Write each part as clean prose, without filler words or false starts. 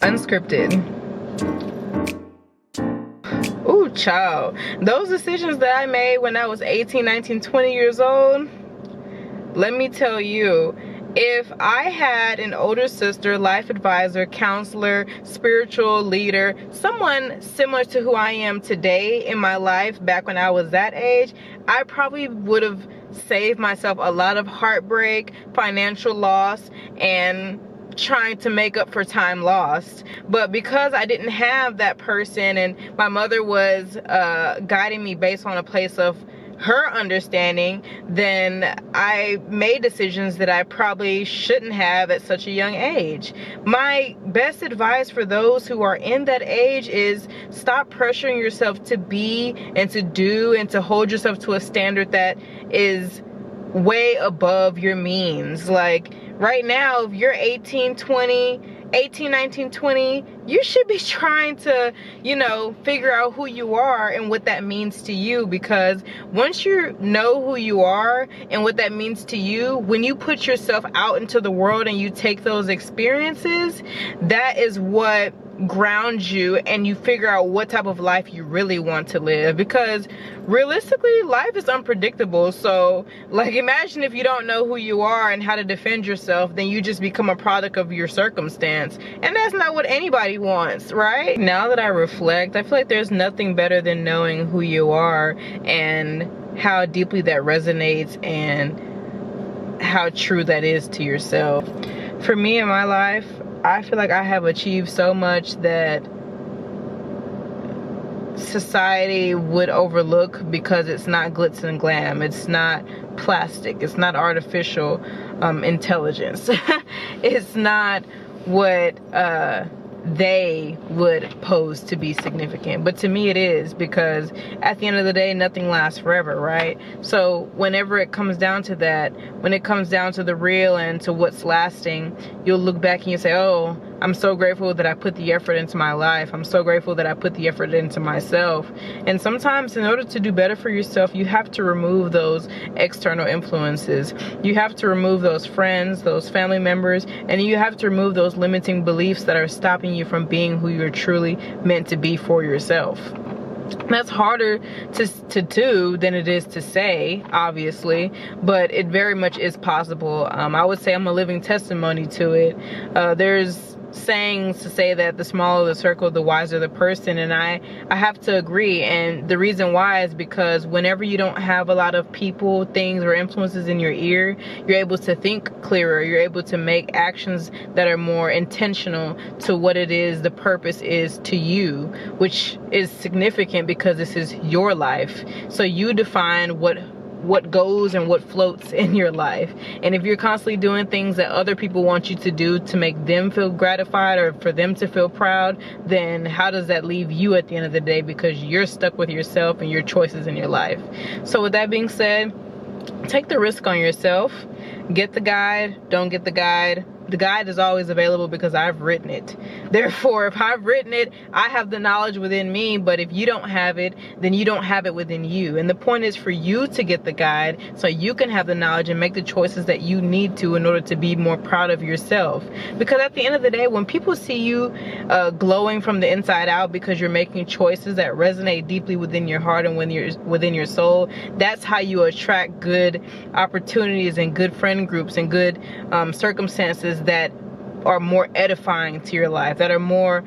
Unscripted. Ooh, child. Those decisions that I made when I was 18, 19, 20 years old, let me tell you, if I had an older sister, life advisor, counselor, spiritual leader, someone similar to who I am today in my life back when I was that age, I probably would have saved myself a lot of heartbreak, financial loss, and trying to make up for time lost. But because I didn't have that person, and my mother was guiding me based on a place of her understanding, then I made decisions that I probably shouldn't have at such a young age. My best advice for those who are in that age is stop pressuring yourself to be and to do and to hold yourself to a standard that is way above your means. Like right now, if you're 18, 19, 20, you should be trying to, you know, figure out who you are and what that means to you, because once you know who you are and what that means to you, when you put yourself out into the world and you take those experiences, that is what grounds you, and you figure out what type of life you really want to live. Because realistically, life is unpredictable. So like, imagine if you don't know who you are and how to defend yourself, then you just become a product of your circumstance, and that's not what anybody wants, right? Now that I reflect, I feel like there's nothing better than knowing who you are and how deeply that resonates and how true that is to yourself. For me in my life, I feel like I have achieved so much that society would overlook, because it's not glitz and glam, it's not plastic, it's not artificial intelligence. It's not what they would pose to be significant, but to me it is, because at the end of the day, nothing lasts forever, right? So whenever it comes down to that, when it comes down to the real and to what's lasting, you'll look back and you say, oh, I'm so grateful that I put the effort into my life. I'm so grateful that I put the effort into myself. And sometimes in order to do better for yourself, you have to remove those external influences. You have to remove those friends, those family members, and you have to remove those limiting beliefs that are stopping you from being who you're truly meant to be for yourself. That's harder to do than it is to say, obviously, but it very much is possible. I would say I'm a living testimony to it. There's sayings to say that the smaller the circle, the wiser the person, and I have to agree. And the reason why is because whenever you don't have a lot of people, things, or influences in your ear, you're able to think clearer. You're able to make actions that are more intentional to what it is the purpose is to you, which is significant because this is your life. So you define what goes and what floats in your life. And if you're constantly doing things that other people want you to do to make them feel gratified or for them to feel proud, then how does that leave you at the end of the day? Because you're stuck with yourself and your choices in your life. So with that being said, take the risk on yourself. Get the guide, don't get the guide. The guide is always available because I've written it. Therefore, if I've written it, I have the knowledge within me, but if you don't have it, then you don't have it within you. And the point is for you to get the guide so you can have the knowledge and make the choices that you need to in order to be more proud of yourself. Because at the end of the day, when people see you glowing from the inside out because you're making choices that resonate deeply within your heart and within your soul, that's how you attract good opportunities and good friend groups and good circumstances that are more edifying to your life, that are more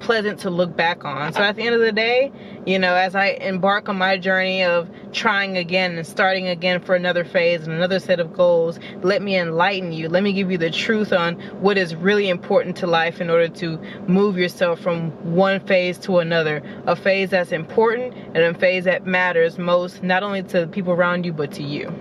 pleasant to look back on. So at the end of the day, you know, as I embark on my journey of trying again and starting again for another phase and another set of goals, let me enlighten you. Let me give you the truth on what is really important to life in order to move yourself from one phase to another. A phase that's important and a phase that matters most, not only to the people around you, but to you.